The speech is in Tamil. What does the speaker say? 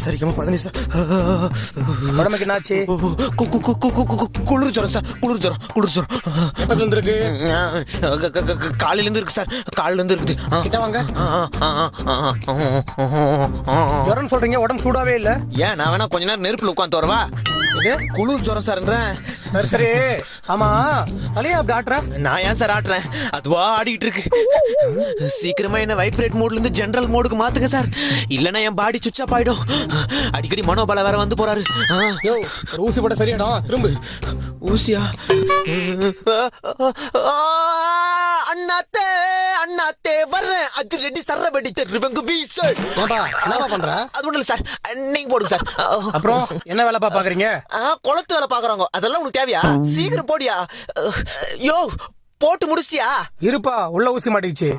சரிக்கமா 15 சார். உடம்புக்கு என்னாச்சு? குளிர் ஜுரம் சார். குளிர் ஜுரம். எப்பத்துல இருந்திருக்கு? காலையில இருந்து இருக்கு சார். காலையில இருந்து இருக்குது. கிட்ட வாங்க. ஜுரம் சொல்றீங்க, உடம்பு சூடாவே இல்ல. ஏன் நான் வேணா கொஞ்ச நேரம் நெருப்புல உட்காந்து வரவா? குளிர் ஜுரம் சார்ன்றேன். சரி ஆமா, தலையா அப்படி ஆட்டுற? நான் ஏன் சார் ஆட்டுறேன்? அதுவா ஆடிட்டு இருக்கு. சீக்கிரமா என்ன வைப்ரேட் மோட்ல இருந்து ஜெனரல் மோடுக்கு மாத்துங்க சார். இல்லன்னா என் பாடி சுவிட்ச் ஆஃப் ஆயிடும். அடிக்கடி மனோபல வேற வந்து போறாரு. யோ, ஊசி போட சரியாடா. திரும்ப ஊசியா? அண்ணாத்தே வர்றேன். அது ரெடி சரபடி தெருவங்க வீசு. என்னவா பண்ற? அது ஒண்ணு இல்ல சார், நீங்க போடுங்க சார். அப்புறம் என்ன வேலை பாக்குறீங்க? குளத்து வேலை பாக்குறாங்க. அதெல்லாம் உனக்கு தேவையா? சீக்கிரம் போடியா. யோ, போட்டு முடிச்சியா? இருப்பா, உள்ள ஊசி மாட்டிக்கிச்சு.